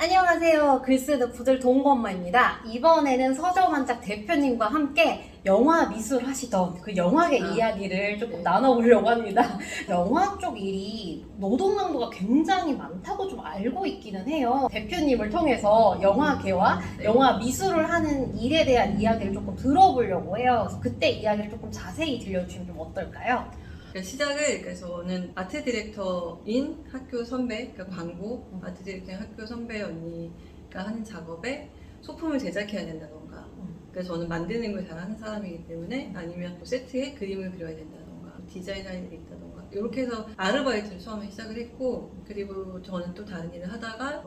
안녕하세요. 글쓰는 부들 동건마입니다. 이번에는 서정환작 대표님과 함께 영화 미술 하시던 그 영화계 이야기를 조금 나눠보려고 합니다. 영화 쪽 일이 노동 강도가 굉장히 많다고 좀 알고 있기는 해요. 대표님을 통해서 영화계와 영화 미술을 하는 일에 대한 이야기를 조금 들어보려고 해요. 그래서 그때 이야기를 조금 자세히 들려주시면 좀 어떨까요? 시작을 그래서 저는 아트 디렉터인 학교 선배, 그러니까 광고 아트 디렉터인 학교 선배 언니가 하는 작업에 소품을 제작해야 된다던가, 그래서 저는 만드는 걸 잘하는 사람이기 때문에 아니면 뭐 세트에 그림을 그려야 된다던가 디자인할 일이 있다던가 이렇게 해서 아르바이트를 처음에 시작을 했고, 그리고 저는 또 다른 일을 하다가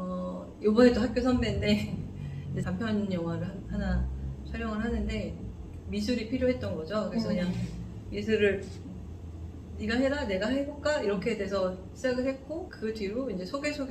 이번에 또 학교 선배인데 이제 단편 영화를 하나 촬영을 하는데 미술이 필요했던 거죠. 그래서 그냥 미술을 네가 해라, 내가 해볼까? 이렇게 돼서 시작을 했고, 그 뒤로 이제 소개로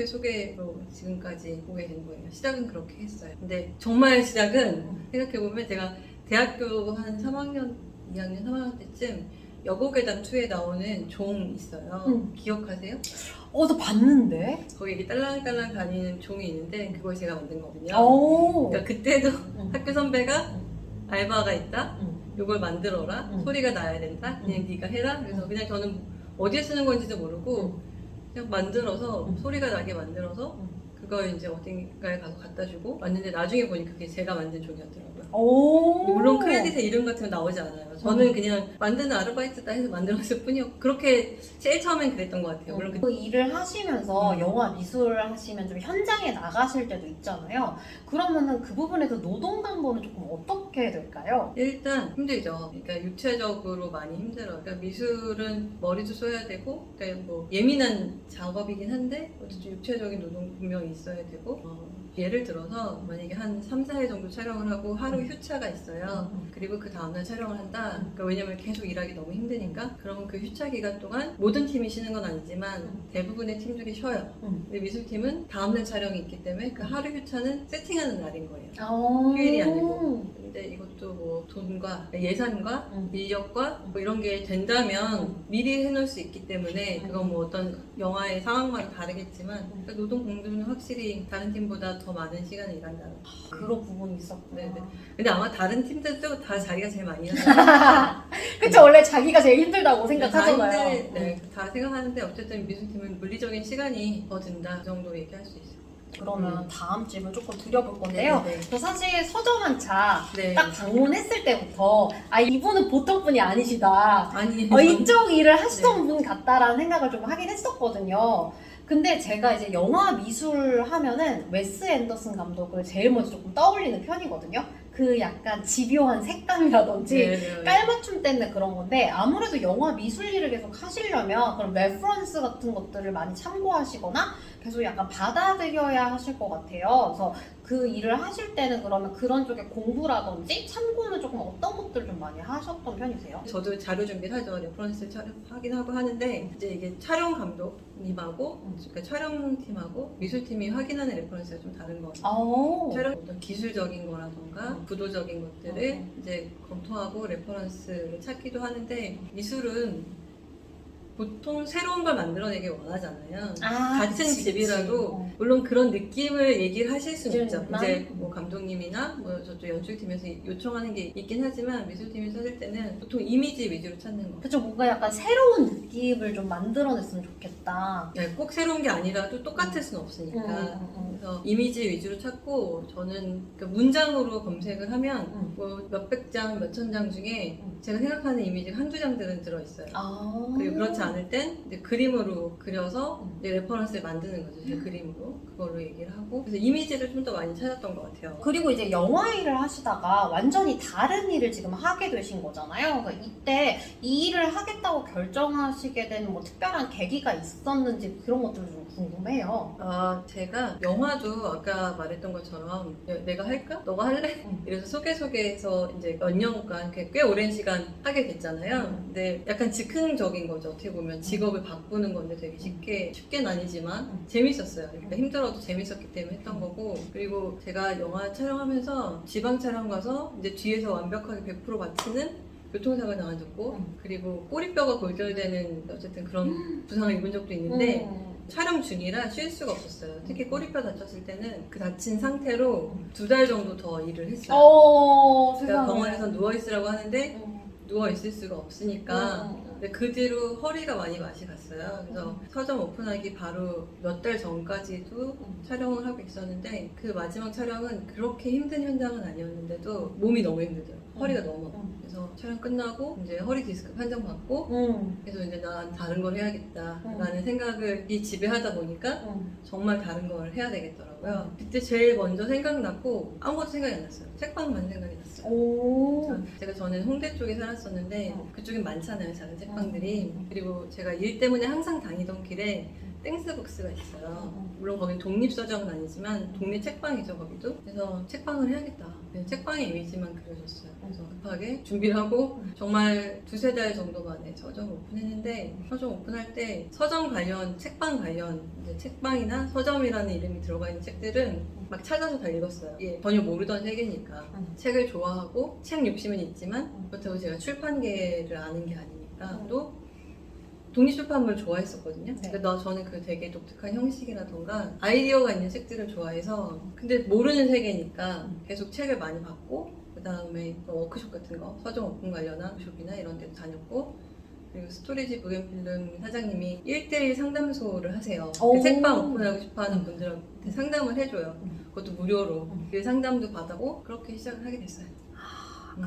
지금까지 오게 된 거예요. 시작은 그렇게 했어요. 근데 정말 시작은 생각해보면 제가 대학교 한 3학년, 2학년, 3학년 때쯤 여고괴담 2에 나오는 종 있어요. 기억하세요? 저 봤는데? 거기 이렇게 딸랑딸랑 다니는 종이 있는데 그걸 제가 만든 거거든요. 그러니까 그때도 학교 선배가 알바가 있다? 이걸 만들어라. 소리가 나야 된다. 그냥 네가 해라. 그래서 그냥 저는 어디에 쓰는 건지도 모르고 그냥 만들어서 소리가 나게 만들어서 그걸 이제 어딘가에 가서 갖다 주고 왔는데 나중에 보니 그게 제가 만든 종이었더라고요. 물론 크레딧에 이름 같은 거 나오지 않아요. 저는 그냥 만드는 아르바이트다 해서 만들었을 뿐이었고, 그렇게 제일 처음엔 그랬던 것 같아요. 물론 그 일을 하시면서 영화 미술을 하시면 좀 현장에 나가실 때도 있잖아요. 그러면은 그 부분에서 노동 강도는 조금 어떻게 될까요? 일단 힘들죠. 그러니까 육체적으로 많이 힘들어요. 그러니까 미술은 머리도 써야 되고, 그러니까 뭐 예민한 작업이긴 한데 어쨌든 육체적인 노동 분명히 있어야 되고, 예를 들어서 만약에 한 3, 4회 정도 촬영을 하고 하루 휴차가 있어요. 그리고 그 다음날 촬영을 한다. 그러니까 왜냐면 계속 일하기 너무 힘드니까. 그러면 그 휴차 기간 동안 모든 팀이 쉬는 건 아니지만 대부분의 팀들이 쉬어요. 근데 미술팀은 다음날 촬영이 있기 때문에 그 하루 휴차는 세팅하는 날인 거예요. 휴일이 아니고. 근데 이것도 뭐 돈과 예산과 인력과 뭐 이런 게 된다면 미리 해놓을 수 있기 때문에, 그건 뭐 어떤 영화의 상황마다 다르겠지만 그러니까 노동 공조는 확실히 다른 팀보다 더 많은 시간을 일한다는 거죠. 그런 부분이 있었구나. 네네. 근데 아마 다른 팀들도 다 자기가 제일 많이 하잖아요. 그쵸, 원래 자기가 제일 힘들다고 생각하잖아요. 네, 다 생각하는데 어쨌든 미술팀은 물리적인 시간이 더 든다, 그 정도 얘기할 수 있어요. 그러면 다음 질문 조금 드려볼 건데요. 네네. 저 사실 서정환차 네. 딱 방문했을 때부터 이분은 보통 분이 아니시다. 아니, 이쪽 일을 하시던 분 같다라는 생각을 좀 하긴 했었거든요. 근데 제가 이제 영화 미술 하면은 웨스 앤더슨 감독을 제일 먼저 조금 떠올리는 편이거든요. 그 약간 집요한 색감이라든지 깔맞춤 때문에 그런 건데, 아무래도 영화 미술 일을 계속 하시려면 그런 레퍼런스 같은 것들을 많이 참고하시거나 계속 약간 받아들여야 하실 것 같아요. 그래서 그 일을 하실 때는 그러면 그런 쪽에 공부라든지 참고는 조금 어떤 것들을 좀 많이 하셨던 편이세요? 저도 자료 준비를 하죠. 레퍼런스 하긴 하고 하는데, 이제 이게 촬영 감독님하고 그러니까 촬영팀하고 미술팀이 확인하는 레퍼런스가 좀 다른 것 같아요. 촬영 어떤 기술적인 거라던가 구도적인 것들을 이제 검토하고 레퍼런스를 찾기도 하는데, 미술은 보통 새로운 걸 만들어내길 원하잖아요. 같은 집이라도 물론 그런 느낌을 얘기를 하실 수는 있죠. 이제 뭐 감독님이나 뭐 저쪽 연출팀에서 요청하는 게 있긴 하지만 미술팀이 찾을 때는 보통 이미지 위주로 찾는 거. 그쵸, 뭔가 약간 새로운 느낌을 좀 만들어냈으면 좋겠다. 네, 꼭 새로운 게 아니라도 똑같을 수는 없으니까. 그래서 이미지 위주로 찾고, 저는 그 문장으로 검색을 하면 뭐 몇백 장, 몇천 장 중에 제가 생각하는 이미지가 한두 장들은 들어있어요. 그리고 그렇지 않을 땐 이제 그림으로 그려서 이제 레퍼런스를 만드는 거죠. 제 그림으로. 그걸로 얘기를 하고. 그래서 이미지를 좀 더 많이 찾았던 것 같아요. 그리고 이제 영화 일을 하시다가 완전히 다른 일을 지금 하게 되신 거잖아요. 그러니까 이때 이 일을 하겠다고 결정하시게 된 뭐 특별한 계기가 있었는지 그런 것들을 좀 궁금해요. 제가 영화도 아까 말했던 것처럼 내가 할까? 너가 할래? 이래서 소개해서 이제 몇 년간 꽤 오랜 시간 하게 됐잖아요. 근데 약간 즉흥적인 거죠. 어떻게 보면 직업을 바꾸는 건데 되게 쉽게는 아니지만 재밌었어요. 그러니까 힘들어도 재밌었기 때문에 했던 거고, 그리고 제가 영화 촬영하면서 지방 촬영 가서 이제 뒤에서 완벽하게 100% 맞추는 교통사고 나가졌고, 그리고 꼬리뼈가 골절되는 어쨌든 그런 부상을 입은 적도 있는데 촬영 중이라 쉴 수가 없었어요. 특히 꼬리뼈 다쳤을 때는 그 다친 상태로 2달 정도 더 일을 했어요. 그러니까 세상에. 병원에서 누워있으라고 하는데 음. 누워있을 수가 없으니까 음. 근데 그 뒤로 허리가 많이 맛이 갔어요. 그래서 서점 오픈하기 바로 몇 달 전까지도 촬영을 하고 있었는데 그 마지막 촬영은 그렇게 힘든 현장은 아니었는데도 몸이 너무 힘들더라고요. 허리가 너무 아파요. 그래서 촬영 끝나고 이제 허리 디스크 판정 받고 그래서 이제 난 다른 걸 해야겠다라는 생각이 지배하다 보니까 정말 다른 걸 해야 되겠더라고요. 그때 제일 먼저 생각났고 아무것도 생각이 안 났어요. 책방만 생각이 났어요. 오. 제가 저는 홍대 쪽에 살았었는데 그쪽엔 많잖아요, 작은 책방들이. 그리고 제가 일 때문에 항상 다니던 길에 땡스북스가 있어요. 물론 거긴 독립서점은 아니지만 동네 책방이죠, 거기도. 그래서 책방을 해야겠다. 책방의 이미지만 그려졌어요. 그래서 급하게 준비를 하고 정말 2-3달 정도 만에 서점 오픈했는데 서점 오픈할 때 서점 관련, 책방 관련 이제 책방이나 서점이라는 이름이 들어가 있는 책들은 막 찾아서 다 읽었어요. 이게 전혀 모르던 세계니까. 책을 좋아하고 책 욕심은 있지만 그렇다고 제가 출판계를 아는 게 아니니까 또 독립출판물을 좋아했었거든요. 네. 그러니까 저는 그 되게 독특한 형식이라던가 아이디어가 있는 책들을 좋아해서 근데 모르는 세계니까 계속 책을 많이 봤고 그 다음에 워크숍 같은 거 서점 오픈 관련한 워크숍이나 이런 데도 다녔고 그리고 스토리지 부겐필름 사장님이 1대1 상담소를 하세요. 그 책방 오픈하고 싶어하는 분들한테 상담을 해줘요. 그것도 무료로. 그 상담도 받아보고 그렇게 시작을 하게 됐어요.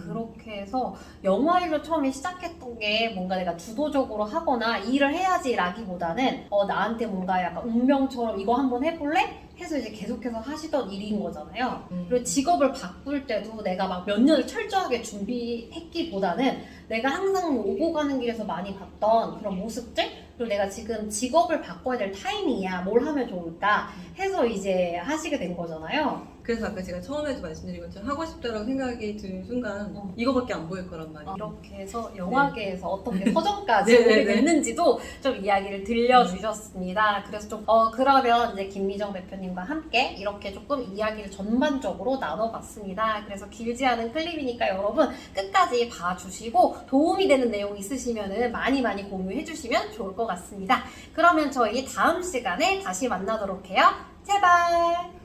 그렇게 해서 영화 일로 처음에 시작했던 게 뭔가 내가 주도적으로 하거나 일을 해야지 라기보다는 나한테 뭔가 약간 운명처럼 이거 한번 해볼래? 해서 이제 계속해서 하시던 일인 거잖아요. 그리고 직업을 바꿀 때도 내가 막 몇 년을 철저하게 준비했기보다는 내가 항상 오고 가는 길에서 많이 봤던 그런 모습들 그리고 내가 지금 직업을 바꿔야 될 타이밍이야. 뭘 하면 좋을까? 해서 이제 하시게 된 거잖아요. 그래서 아까 제가 처음에도 말씀드린 것처럼 하고 싶다라고 생각이 드는 순간 이거밖에 안 보일 거란 말이에요. 이렇게 해서 영화계에서 어떻게 서점까지 네, 오게 네, 네. 됐는지도 좀 이야기를 들려주셨습니다. 그래서 좀 그러면 이제 김미정 대표님과 함께 이렇게 조금 이야기를 전반적으로 나눠봤습니다. 그래서 길지 않은 클립이니까 여러분 끝까지 봐주시고 도움이 되는 내용 있으시면 많이 공유해주시면 좋을 것 같습니다. 그러면 저희 다음 시간에 다시 만나도록 해요. 제발!